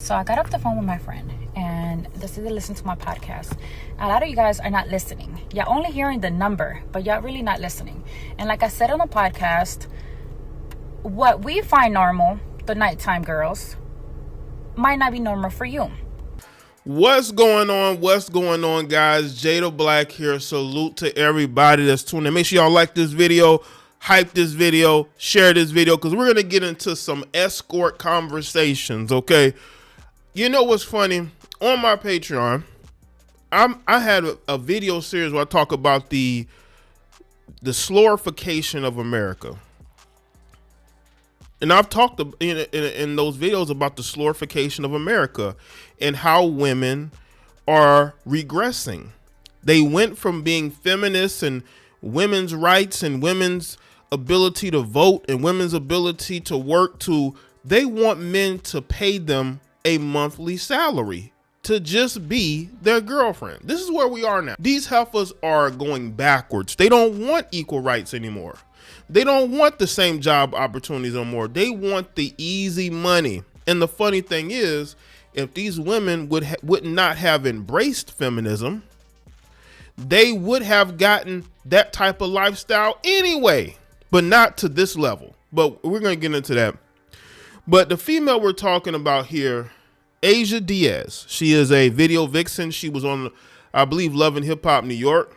So I got off the phone with my friend and decided to listen to my podcast. A lot of you guys are not listening. You're only hearing the number, but you're really not listening. And like I said on the podcast, what we find normal, the nighttime girls, might not be normal for you. What's going on? What's going on, guys? Jaye the Black here. Salute to everybody that's tuning in. Make sure y'all like this video, hype this video, share this video, because we're going to get into some escort conversations, okay? You know what's funny? On my Patreon, I had a video series where I talk about the slorification of America. And I've talked in those videos about the slorification of America and how women are regressing. They went from being feminists and women's rights and women's ability to vote and women's ability to work to they want men to pay them a monthly salary to just be their girlfriend. This is where we are now. These heifers are going backwards. They don't want equal rights anymore. They don't want the same job opportunities no more. They want the easy money. And the funny thing is, if these women would not have embraced feminism, they would have gotten that type of lifestyle anyway, but not to this level. But we're going to get into that. But the female we're talking about here, Ayisha Diaz, she is a video vixen. She was on, I believe, Love and Hip Hop New York.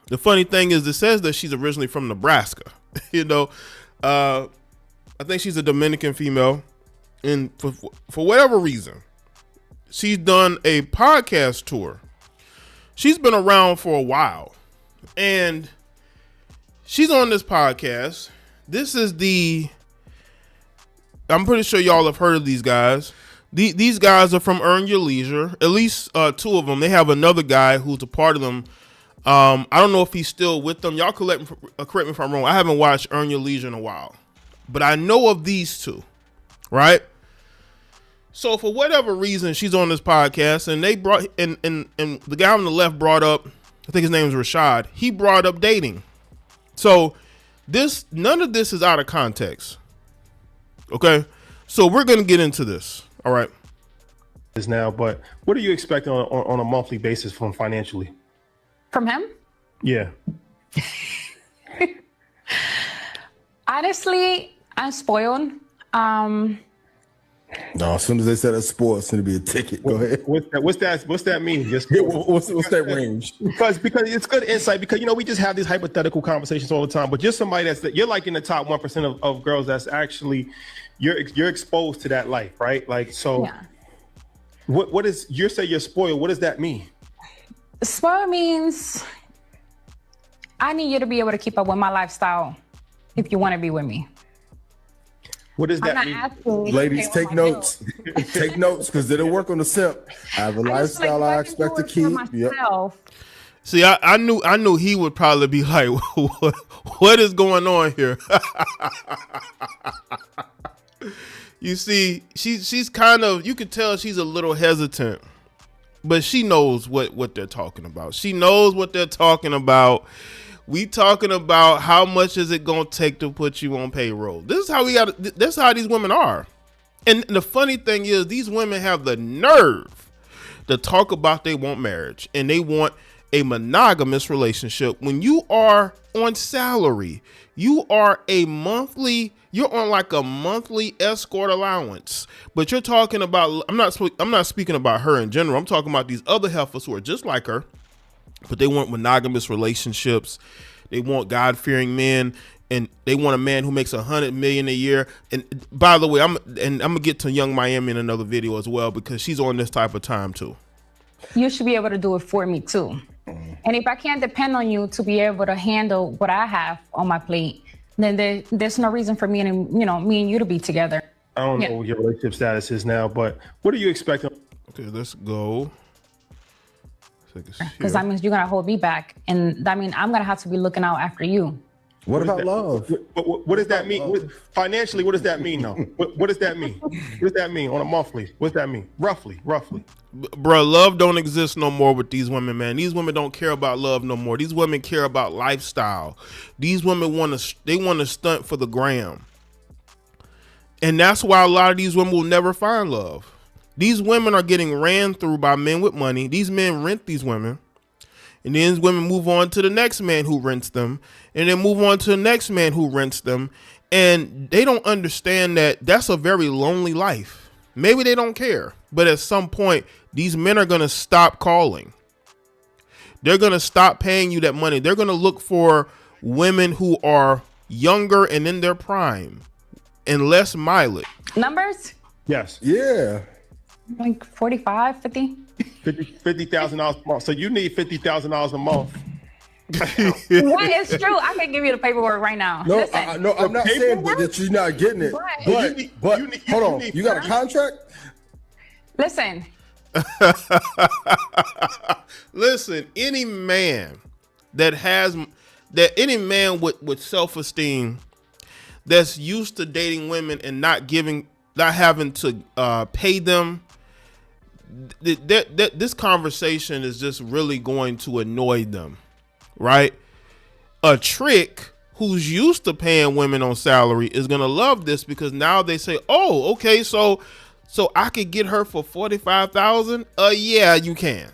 The funny thing is, it says that she's originally from Nebraska. You know, I think she's a Dominican female. And for whatever reason, she's done a podcast tour. She's been around for a while. And she's on this podcast. This is I'm pretty sure y'all have heard of these guys. These guys are from Earn Your Leisure. At least two of them. They have another guy who's a part of them. I don't know if he's still with them. Y'all correct me if I'm wrong. I haven't watched Earn Your Leisure in a while, but I know of these two, right? So for whatever reason, she's on this podcast, and they brought and the guy on the left brought up, I think his name is Rashad. He brought up dating. So none of this is out of context. Okay, so we're gonna get into this. All right. Is now, but what are you expecting on a monthly basis from financially? From him? Yeah. Honestly, I'm spoiled. No, as soon as they said a sport, it's going to be a ticket. Go ahead. What's that mean? Just what's that range? Because it's good insight. Because we just have these hypothetical conversations all the time. But just somebody you're like in the top 1% of girls that's actually you're exposed to that life, right? Like so. Yeah. What is you say you're spoiled? What does that mean? Spoiled means I need you to be able to keep up with my lifestyle if you want to be with me. What does that mean? Ladies, take notes. Take notes, because it'll work on the simp. I have a lifestyle I expect to keep. Yep. See, I knew he would probably be like, what is going on here? You see, she's kind of, you could tell she's a little hesitant, but she knows what they're talking about. She knows what they're talking about. We talking about how much is it going to take to put you on payroll. This is how that's how these women are. And the funny thing is, these women have the nerve to talk about they want marriage and they want a monogamous relationship when you are on salary. You are you're on like a monthly escort allowance, but you're talking about, I'm not speaking about her in general. I'm talking about these other heifers who are just like her, but they want monogamous relationships. They want God-fearing men, and they want a man who makes $100 million a year. And by the way, I'm gonna get to Young Miami in another video as well, because she's on this type of time too. You should be able to do it for me too. And if I can't depend on you to be able to handle what I have on my plate, then there's no reason for me and me and you to be together. I don't know what your relationship status is now, but what are you expecting? Okay, let's go. Because that means you're gonna hold me back, and that means I'm gonna have to be looking out after you. What about love? What does that mean? Financially, what does that mean though? What does that mean? What does that mean on a monthly? What does that mean? Roughly. Bruh, love don't exist no more with these women, man. These women don't care about love no more. These women care about lifestyle. These women want to stunt for the gram. And that's why a lot of these women will never find love. These women are getting ran through by men with money. These men rent these women. And then women move on to the next man who rents them. And then move on to the next man who rents them. And they don't understand that that's a very lonely life. Maybe they don't care. But at some point, these men are going to stop calling. They're going to stop paying you that money. They're going to look for women who are younger and in their prime and less mileage. Numbers? Yes. Yeah. Like 45, 50? $50,000 a month. So you need $50,000 a month. What is true? I can give you the paperwork right now. No, Listen, no, I'm not saying that you're not getting it. But hold on. You got a contract? listen. Listen, any man any man with self-esteem that's used to dating women and not having to pay them, this conversation is just really going to annoy them, right? A trick who's used to paying women on salary is gonna love this, because now they say, oh, okay, so I could get her for $45,000. Yeah, you can.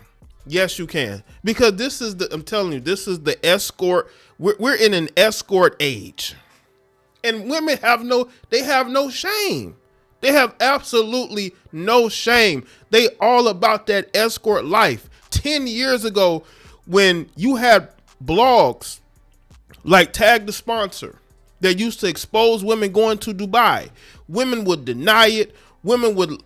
Yes, you can. Because I'm telling you, this is the escort. We're in an escort age. And women have no shame. They have absolutely no shame. They all about that escort life. 10 years ago, when you had blogs like Tag the Sponsor that used to expose women going to Dubai, women would deny it. Women would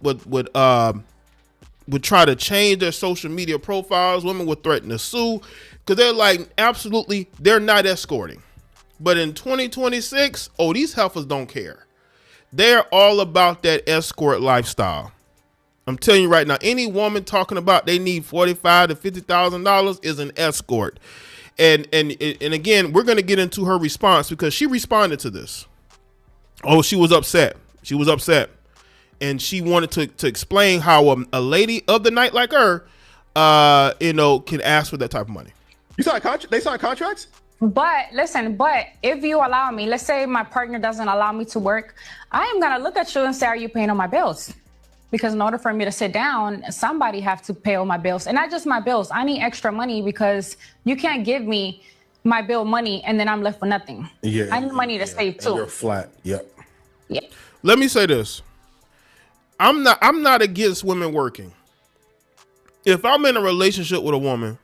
try to change their social media profiles. Women would threaten to sue because they're like, absolutely, they're not escorting. But in 2026, these heifers don't care. They're all about that escort lifestyle. I'm telling you right now, any woman talking about they need $45,000 to $50,000 is an escort. And again, we're going to get into her response, because she responded to this. She was upset. And she wanted to explain how a lady of the night like her, can ask for that type of money. You signed contract? They signed contracts? But listen, if you allow me, let's say my partner doesn't allow me to work, I am going to look at you and say, are you paying all my bills? Because in order for me to sit down, somebody have to pay all my bills. And not just my bills. I need extra money, because you can't give me my bill money and then I'm left with nothing. Yeah, I need money to save too. You're flat. Yep. Yeah. Let me say this. I'm not against women working. If I'm in a relationship with a woman,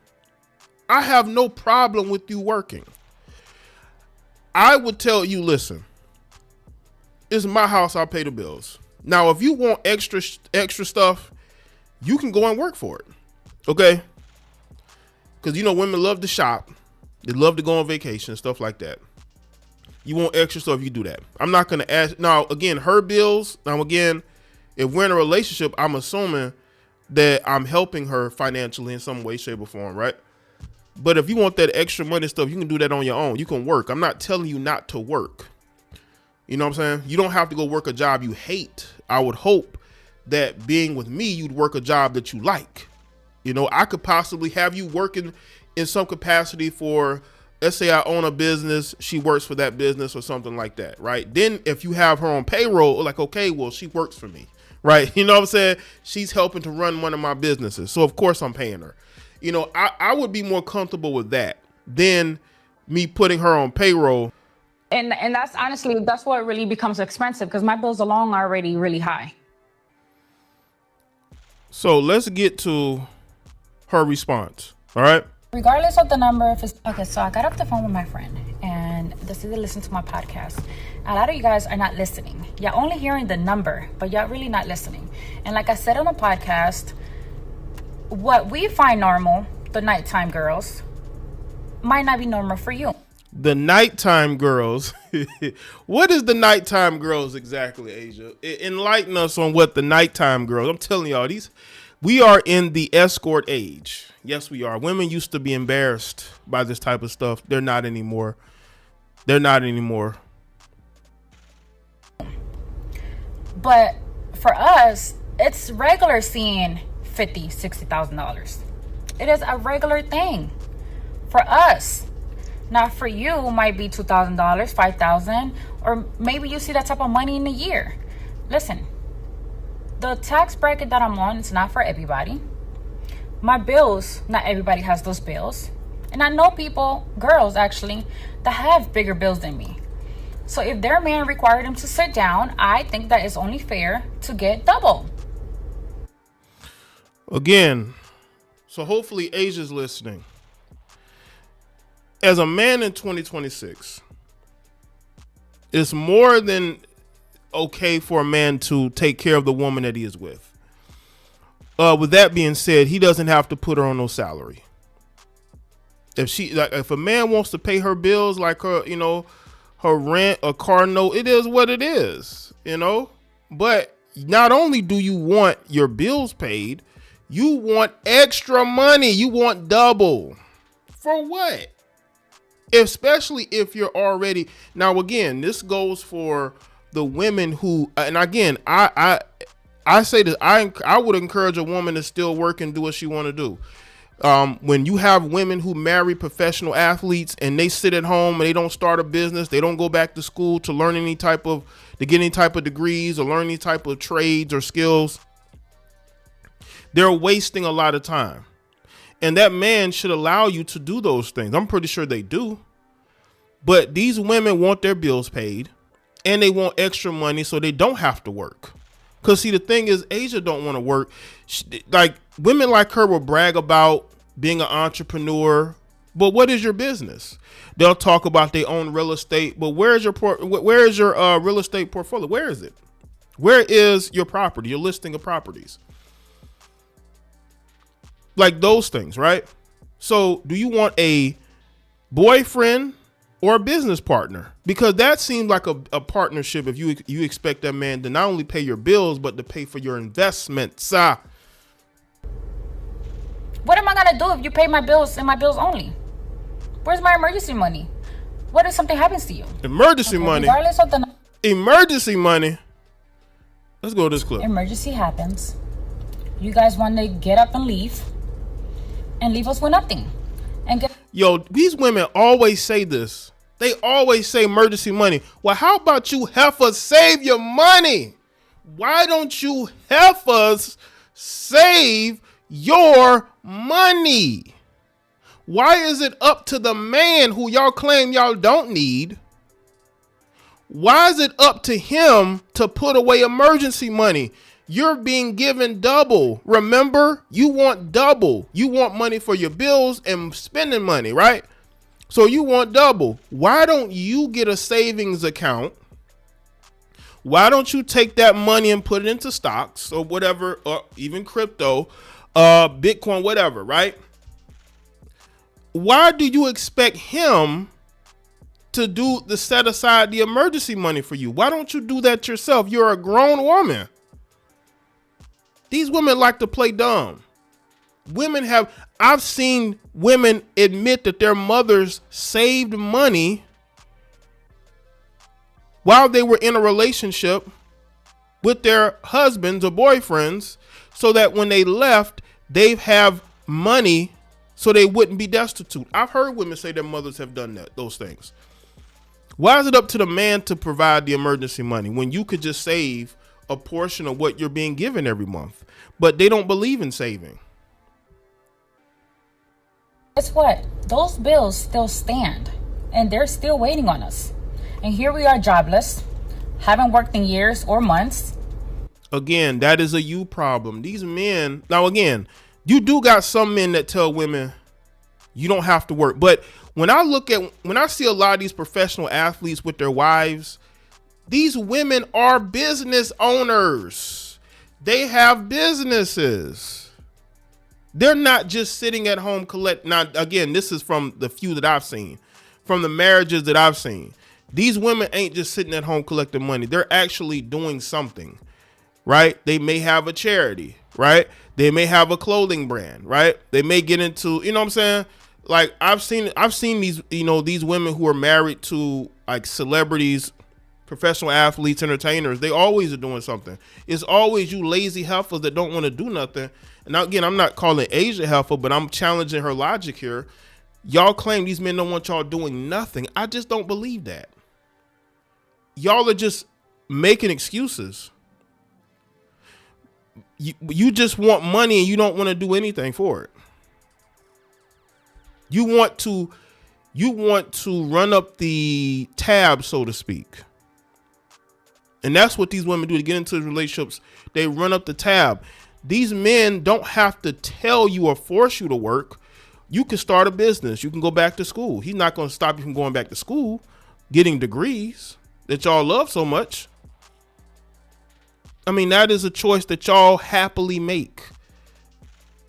I have no problem with you working. I would tell you, listen, it's my house, I'll pay the bills. Now, if you want extra stuff, you can go and work for it. Okay? Because, women love to shop. They love to go on vacation, stuff like that. You want extra stuff, you do that. I'm not going to ask. Now, again, her bills. Now, again, if we're in a relationship, I'm assuming that I'm helping her financially in some way, shape, or form, right? But if you want that extra money stuff, you can do that on your own. You can work. I'm not telling you not to work. You know what I'm saying? You don't have to go work a job you hate. I would hope that being with me, you'd work a job that you like. I could possibly have you working in some capacity for, let's say I own a business, she works for that business or something like that, right? Then if you have her on payroll, like, okay, well, she works for me, right? You know what I'm saying? She's helping to run one of my businesses. So of course I'm paying her. I would be more comfortable with that than me putting her on payroll. And that's honestly, that's what really becomes expensive, because my bills alone are already really high. So let's get to her response. All right. Regardless of the number, okay, so I got off the phone with my friend, and this is to listen to my podcast. A lot of you guys are not listening. You're only hearing the number, but you're really not listening. And like I said on the podcast, what we find normal, the nighttime girls, might not be normal for you. The nighttime girls. What is the nighttime girls exactly, Asia? Enlighten us on what the nighttime girls. I'm telling y'all, we are in the escort age. Yes, we are. Women used to be embarrassed by this type of stuff. They're not anymore. But for us, it's regular seeing $50,000, $60,000. It is a regular thing for us. Now for you, might be $2,000, $5,000, or maybe you see that type of money in a year. Listen, the tax bracket that I'm on, it's not for everybody. My bills, not everybody has those bills. And I know people, girls actually, that have bigger bills than me. So if their man required them to sit down, I think that it's only fair to get double. Again, so hopefully Asia's listening. As a man in 2026, it's more than okay for a man to take care of the woman that he is with. With that being said, he doesn't have to put her on no salary. If a man wants to pay her bills, like her, her rent, a car note, it is what it is, But not only do you want your bills paid, you want extra money. You want double. For what? Especially if you're already, now again, this goes for the women who, and again, I say this, I would encourage a woman to still work and do what she want to do. When you have women who marry professional athletes and they sit at home and they don't start a business, they don't go back to school to learn to get any type of degrees or learn any type of trades or skills, they're wasting a lot of time. And that man should allow you to do those things. I'm pretty sure they do. But these women want their bills paid and they want extra money so they don't have to work. Because see, the thing is, Asia don't want to work. Like, women like her will brag about being an entrepreneur, but what is your business? They'll talk about their own real estate, but where is your real estate portfolio? Where is it? Where is your property, your listing of properties? Like those things, right? So do you want a boyfriend or a business partner? Because that seems like a partnership if you expect that man to not only pay your bills, but to pay for your investments. What am I going to do if you pay my bills and my bills only? Where's my emergency money? What if something happens to you? Emergency money. Regardless of the emergency money. Let's go to this clip. Emergency happens. You guys want to get up and leave us with nothing. Yo, these women always say this. They always say emergency money. Well, how about you heifers save your money? Why don't you heifers save your money? Why is it up to the man who y'all claim y'all don't need? Why is it up to him to put away emergency money? You're being given double. Remember, you want double. You want money for your bills and spending money, right? So you want double. Why don't you get a savings account? Why don't you take that money and put it into stocks or whatever, or even crypto, Bitcoin, whatever, right? Why do you expect him to set aside the emergency money for you? Why don't you do that yourself? You're a grown woman. These women like to play dumb. I've seen women admit that their mothers saved money while they were in a relationship with their husbands or boyfriends so that when they left, they have money so they wouldn't be destitute. I've heard women say their mothers have done those things. Why is it up to the man to provide the emergency money when you could just save a portion of what you're being given every month? But they don't believe in saving. Guess what? Those bills still stand and they're still waiting on us. And here we are jobless, haven't worked in years or months. Again, that is a you problem. These men, now again, you do got some men that tell women you don't have to work. But when I see a lot of these professional athletes with their wives, these women are business owners. They have businesses. They're not just sitting at home Now, again, this is from the few that I've seen, from the marriages that I've seen. These women ain't just sitting at home collecting money. They're actually doing something, right? They may have a charity, right? They may have a clothing brand, right? They may get into, you know what I'm saying? Like I've seen these, these women who are married to like celebrities, professional athletes, entertainers. They always are doing something. It's always you lazy heifers that don't want to do nothing. And now, again, I'm not calling Asia heifer, but I'm challenging her logic here. Y'all claim these men don't want y'all doing nothing. I just don't believe that. Y'all are just making excuses. you just want money and you don't want to do anything for it. You want to run up the tab, so to speak. And that's what these women do to get into relationships. They run up the tab. These men don't have to tell you or force you to work. You can start a business. You can go back to school. He's not going to stop you from going back to school, getting degrees that y'all love so much. I mean, that is a choice that y'all happily make.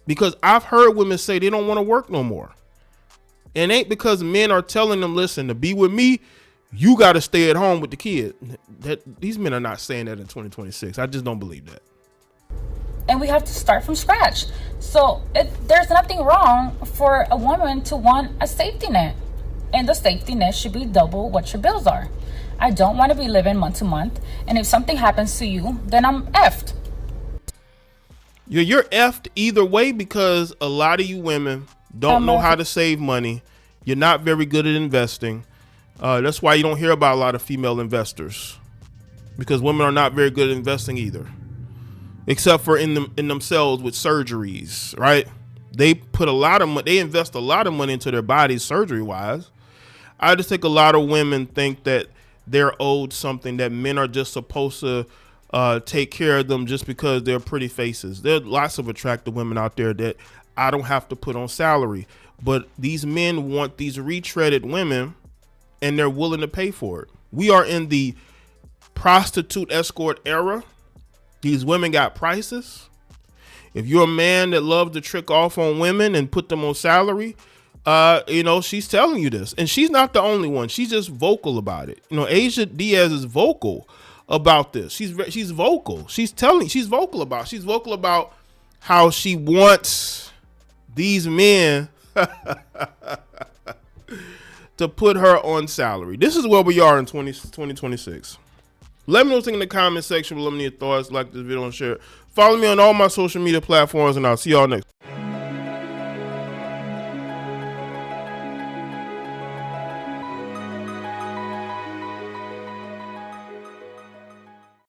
Because I've heard women say they don't want to work no more. And it ain't because men are telling them, listen, to be with me, you got to stay at home with the kid. These men are not saying that in 2026. I just don't believe that. And we have to start from scratch. So there's nothing wrong for a woman to want a safety net. And the safety net should be double what your bills are. I don't want to be living month to month. And if something happens to you, then I'm effed. You're effed either way, because a lot of you women don't know how to save money. You're not very good at investing. That's why you don't hear about a lot of female investors, because women are not very good at investing either, except for in themselves with surgeries, right? They put a lot of money, they invest a lot of money into their bodies surgery wise. I just think a lot of women think that they're owed something, that men are just supposed to take care of them just because they're pretty faces. There are lots of attractive women out there that I don't have to put on salary, but these men want these retreaded women and they're willing to pay for it. We are in the prostitute escort era. These women got prices. If you're a man that loves to trick off on women and put them on salary, she's telling you this, and she's not the only one. She's just vocal about it. Ayisha Diaz is vocal about this. She's vocal. She's vocal about how she wants these men to put her on salary. This is where we are in 2026. Let me know what you think in the comment section. Let me know your thoughts. Like this video and share it. Follow me on all my social media platforms, and I'll see y'all next.